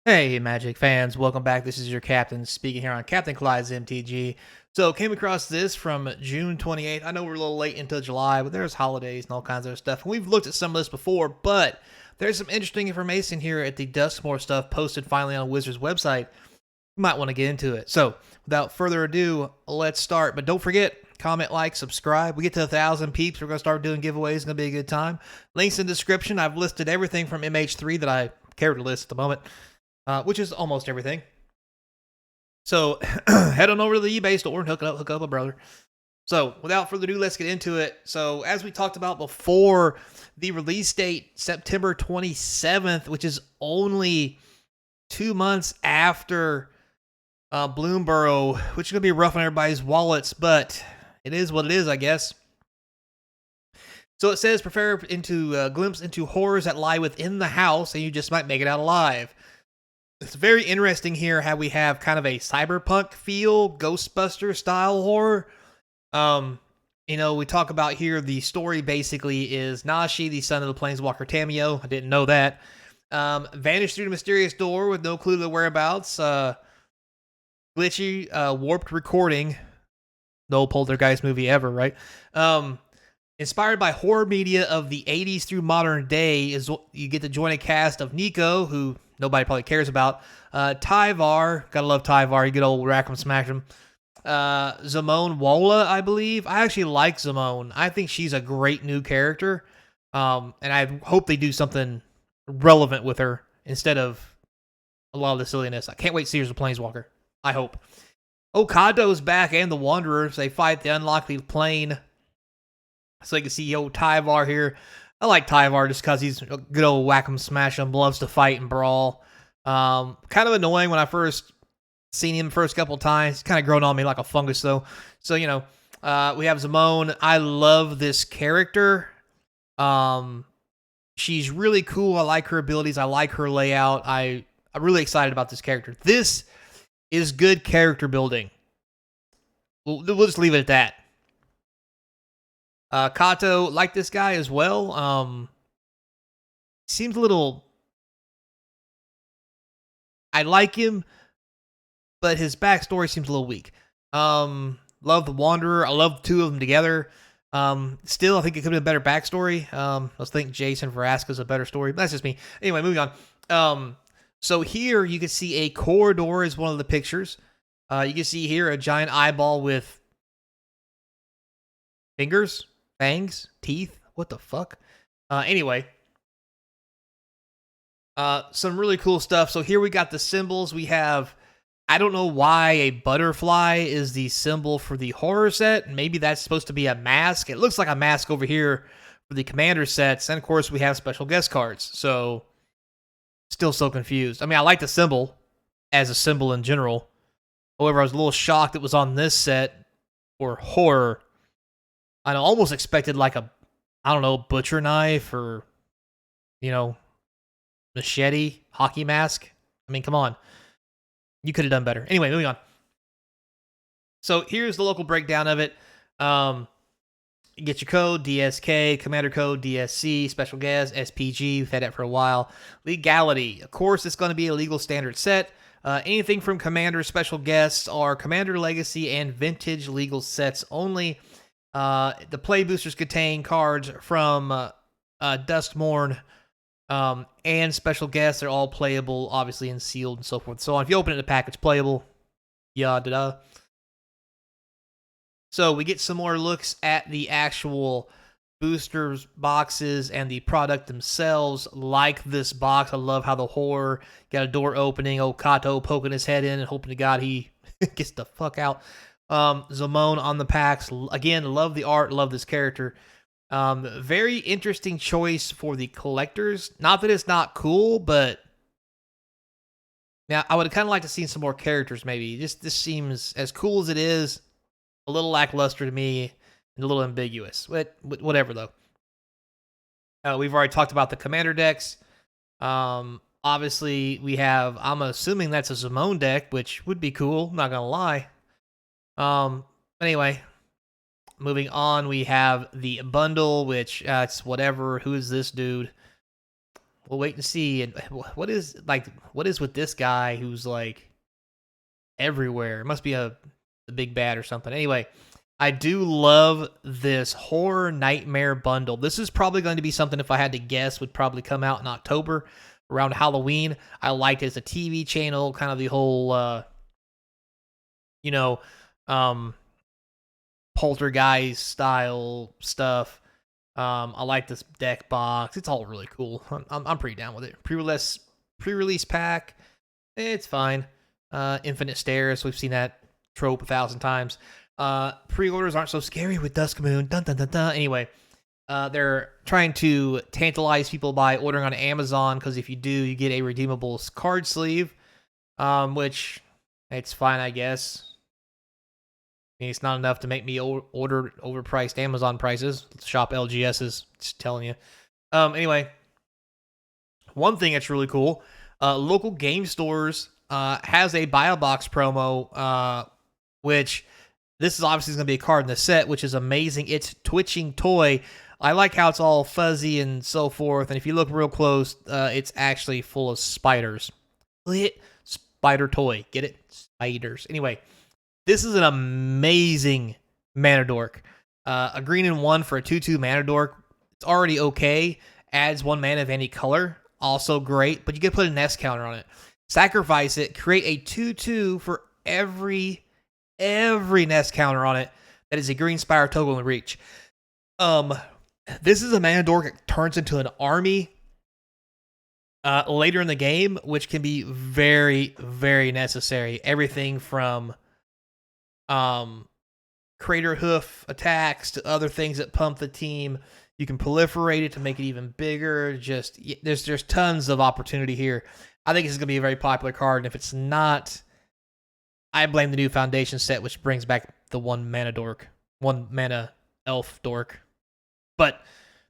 Hey, Magic fans, welcome back. This is your captain speaking here on Capnclydes MTG. So, came across this from June 28th. I know we're a little late into July, but there's holidays and all kinds of stuff. And we've looked at some of this before, but there's some interesting information here at the duskmourn stuff posted finally on Wizards website. You might want to get into it. So, without further ado, let's start. But don't forget, comment, like, subscribe. We get to 1,000 peeps. We're going to start doing giveaways. It's going to be a good time. Links in the description. I've listed everything from MH3 that I care to list at the moment. Which is almost everything. So head on over to the eBay store and hook up a brother. So without further ado, let's get into it. So as we talked about before, the release date, September 27th, which is only 2 months after Bloomburrow, which is going to be rough on everybody's wallets, but it is what it is, I guess. So it says, prepare into glimpse into horrors that lie within the house, and you just might make it out alive. It's very interesting here how we have kind of a cyberpunk feel, Ghostbuster style horror. We talk about here the story basically is Nashi, the son of the Planeswalker Tameo. I didn't know that. Vanished through the mysterious door with no clue to the whereabouts. Glitchy, warped recording. No Poltergeist movie ever, right? Inspired by horror media of the 80s through modern day, is you get to join a cast of Nico, who nobody probably cares about. Tyvar, gotta love Tyvar, you good old Rack'em Smack'em. Zamone Wola, I believe. I actually like Zamone. I think she's a great new character. And I hope they do something relevant with her instead of a lot of the silliness. I can't wait to see her as a Planeswalker. I hope. Okado's back and the Wanderers. They fight the unlikely plane. So you can see old Tyvar here. I like Tyvar just because he's a good old whack-em, smash-em, loves to fight and brawl. Kind of annoying when I first seen him the first couple times. He's kind of grown on me like a fungus, though. So, we have Zamone. I love this character. She's really cool. I like her abilities. I like her layout. I'm really excited about this character. This is good character building. We'll just leave it at that. Kato, like this guy as well. Seems a little... I like him, but his backstory seems a little weak. Love the Wanderer. I love the two of them together. Still, I think it could be a better backstory. Let's think Jason Vraska's a better story. That's just me. Anyway, moving on. So here you can see a corridor is one of the pictures. You can see here a giant eyeball with fingers. Fangs? Teeth? What the fuck? Anyway. Some really cool stuff. So here we got the symbols. We have... I don't know why a butterfly is the symbol for the horror set. Maybe that's supposed to be a mask. It looks like a mask over here for the commander sets. And, of course, we have special guest cards. So, still so confused. I mean, I like the symbol as a symbol in general. However, I was a little shocked it was on this set for horror. I almost expected like a, butcher knife or, machete, hockey mask. I mean, come on. You could have done better. Anyway, moving on. So here's the local breakdown of it. You get your code, DSK, commander code, DSC, special guest, SPG. We've had that for a while. Legality. Of course, it's going to be a legal standard set. Anything from commander, special guests, are commander legacy and vintage legal sets only. The play boosters contain cards from duskmourn and special guests. They're all playable, obviously, and sealed and so forth. So if you open it in a package, playable. Da-da. So we get some more looks at the actual boosters boxes and the product themselves, like this box. I love how the horror got a door opening, Kato poking his head in and hoping to God he gets the fuck out. Zamone on the packs. Again, love the art, love this character. Very interesting choice for the collectors. Not that it's not cool, but now I would kind of like to see some more characters maybe. This seems, as cool as it is, a little lackluster to me and a little ambiguous. Whatever, though. We've already talked about the commander decks. Obviously, we have, I'm assuming that's a Zamone deck, which would be cool, not going to lie. Anyway, moving on, we have the bundle, which it's whatever. Who is this dude? we'll wait and see. And what is with this guy who's like everywhere? It must be the big bad or something. Anyway, I do love this horror nightmare bundle. This is probably going to be something, if I had to guess, would probably come out in October around Halloween. I liked it as a TV channel, kind of the whole, you know, poltergeist style stuff. I like this deck box. It's all really cool. I'm pretty down with it. Pre-release pack. It's fine. Infinite Stairs. We've seen that trope 1,000 times. Pre-orders aren't so scary with duskmourn. Dun dun dun dun. Anyway, they're trying to tantalize people by ordering on Amazon, because if you do, you get a redeemable card sleeve, which it's fine, I guess. I mean, it's not enough to make me order overpriced Amazon prices. Shop LGS's, just telling you. Anyway, one thing that's really cool, local game stores has a buy a box promo, which this is obviously going to be a card in the set, which is amazing. It's Twitching Toy. I like how it's all fuzzy and so forth, and if you look real close, it's actually full of spiders. Spider toy. Get it? Spiders. Anyway, this is an amazing mana dork. A green and 1 for a 2/2 mana dork. It's already okay. Adds 1 mana of any color. Also great, but you can put a nest counter on it. Sacrifice it. Create a 2/2 for every nest counter on it that is a green spire token with reach. This is a mana dork that turns into an army later in the game, which can be very, very necessary. Everything from crater hoof attacks to other things that pump the team. You can proliferate it to make it even bigger. Just there's tons of opportunity here. I think this is going to be a very popular card, and if it's not, I blame the new Foundation set, which brings back the 1 mana dork, 1 mana elf dork. But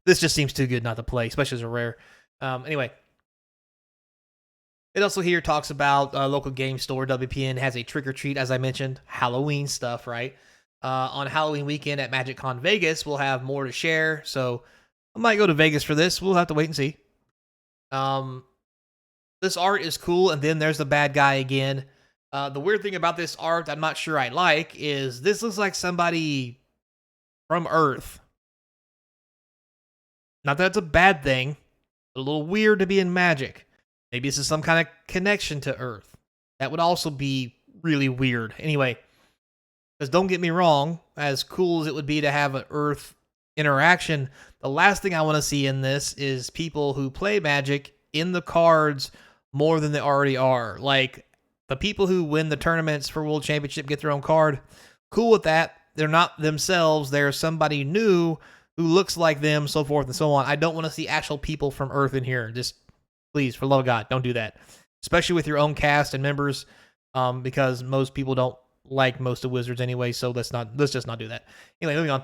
this just seems too good not to play, especially as a rare. Anyway, it also here talks about local game store. WPN has a trick or treat, as I mentioned, Halloween stuff, right? On Halloween weekend at MagicCon Vegas, we'll have more to share. So I might go to Vegas for this. We'll have to wait and see. This art is cool, and then there's the bad guy again. The weird thing about this art I'm not sure I like is this looks like somebody from Earth. Not that it's a bad thing, but a little weird to be in Magic. Maybe this is some kind of connection to Earth. That would also be really weird. Anyway, because don't get me wrong, as cool as it would be to have an Earth interaction, the last thing I want to see in this is people who play Magic in the cards more than they already are. Like, the people who win the tournaments for World Championship get their own card. Cool with that. They're not themselves. They're somebody new who looks like them, so forth and so on. I don't want to see actual people from Earth in here. Just, please, for the love of God, don't do that. Especially with your own cast and members, because most people don't like most of Wizards anyway, so let's just not do that. Anyway, moving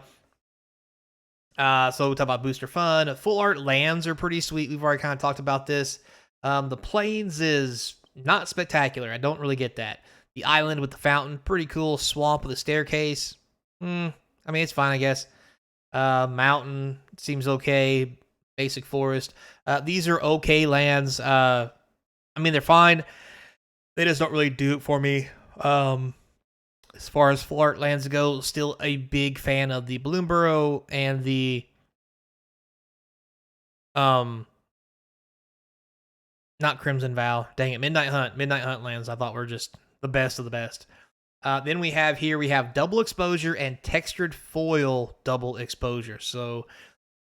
on. So we'll talk about booster fun. Full art lands are pretty sweet. We've already kind of talked about this. The plains is not spectacular. I don't really get that. The island with the fountain, pretty cool. Swamp with a staircase. I mean, it's fine, I guess. Mountain seems okay. Basic forest. These are okay lands. I mean, they're fine. They just don't really do it for me. As far as full art lands go, still a big fan of the Bloomburrow and the not Crimson Vow. Dang it, Midnight Hunt. Midnight Hunt lands I thought were just the best of the best. Then we have double exposure and textured foil double exposure. So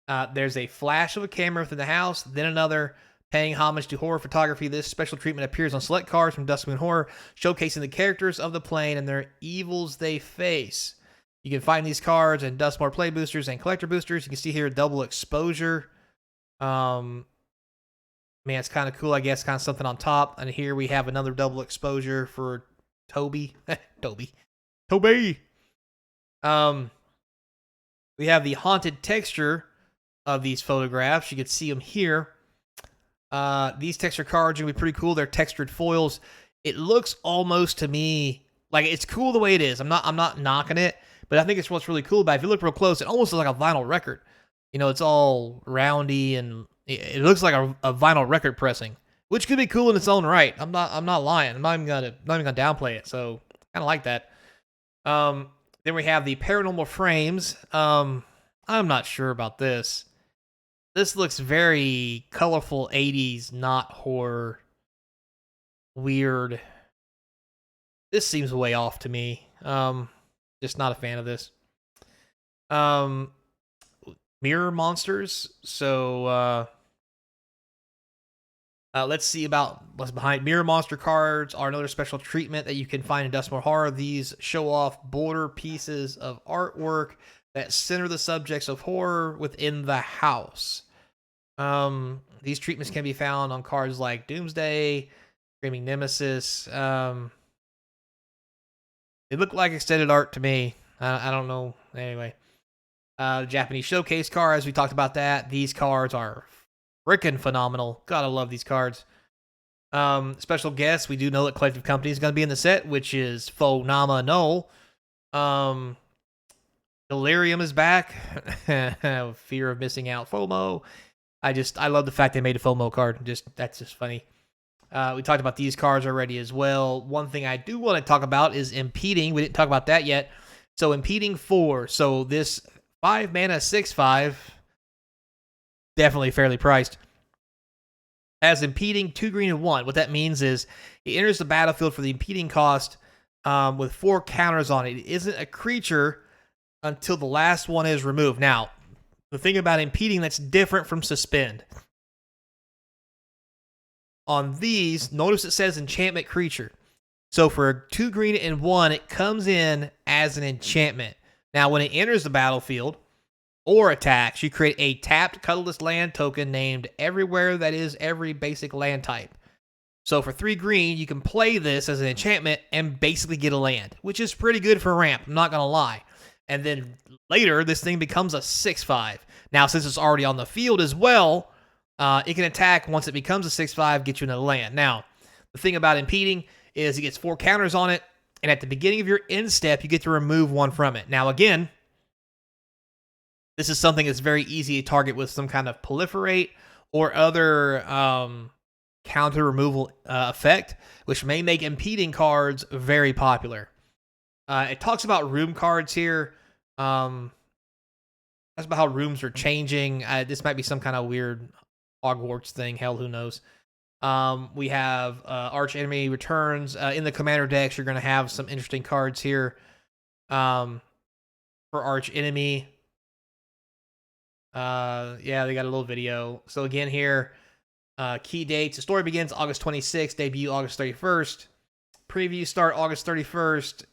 there's a flash of a camera within the house, then another. Paying homage to horror photography, this special treatment appears on select cards from Duskmourn Horror, showcasing the characters of the plane and their evils they face. You can find these cards in Duskmourn Play Boosters and Collector Boosters. You can see here double exposure. Man, it's kind of cool, I guess, kind of something on top. And here we have another double exposure for Toby. Toby. We have the haunted texture of these photographs. You can see them here. These texture cards are going to be pretty cool. They're textured foils. It looks almost to me like it's cool the way it is. I'm not knocking it, but I think it's what's really cool about it. If you look real close, it almost looks like a vinyl record. You know, it's all roundy and it looks like a vinyl record pressing, which could be cool in its own right. I'm not lying. I'm not even gonna downplay it. So kind of like that. Then we have the paranormal frames. I'm not sure about this. This looks very colorful 80s, not horror. Weird. This seems way off to me. Just not a fan of this. Mirror monsters. So let's see about what's behind. Mirror monster cards are another special treatment that you can find in Duskmourn Horror. These show off border pieces of artwork that center the subjects of horror within the house. These treatments can be found on cards like Doomsday, Screaming Nemesis. It looked like extended art to me. I don't know. Anyway, Japanese showcase cards. We talked about that. These cards are freaking phenomenal. Gotta love these cards. Special guest. We do know that Collective Company is going to be in the set, which is Fo Nama No. Delirium is back. Fear of missing out. FOMO. I love the fact they made a FOMO card. That's just funny. We talked about these cards already as well. One thing I do want to talk about is Impeding. We didn't talk about that yet. So Impeding 4. So this 5 mana 6/5, definitely fairly priced, has Impeding 2 green and 1. What that means is it enters the battlefield for the Impeding cost with 4 counters on it. It isn't a creature until the last one is removed. Now, the thing about Impeding that's different from Suspend. On these, notice it says enchantment creature. So for 2 green and 1, it comes in as an enchantment. Now, when it enters the battlefield or attacks, you create a tapped colorless land token named everywhere that is every basic land type. So for 3 green, you can play this as an enchantment and basically get a land, which is pretty good for ramp, I'm not going to lie. And then later, this thing becomes a 6/5. Now, since it's already on the field as well, it can attack once it becomes a 6/5, get you another land. Now, the thing about Impeding is it gets 4 counters on it, and at the beginning of your end step, you get to remove 1 from it. Now, again, this is something that's very easy to target with some kind of proliferate or other counter removal effect, which may make Impeding cards very popular. It talks about room cards here. That's about how rooms are changing. This might be some kind of weird Hogwarts thing. Hell, who knows? We have Arch Enemy returns. In the commander decks, you're going to have some interesting cards here for Arch Enemy. Yeah, they got a little video. So again here, key dates. The story begins August 26th, debut August 31st. Preview start August 31st.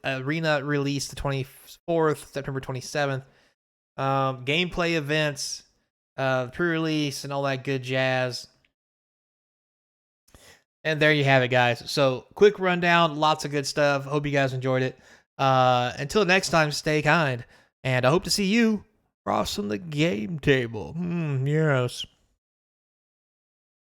Arena release the 24th, September 27th. Gameplay events, pre-release, and all that good jazz. And there you have it, guys. So, quick rundown, lots of good stuff. Hope you guys enjoyed it. Until next time, stay kind. And I hope to see you across from the game table. Yes.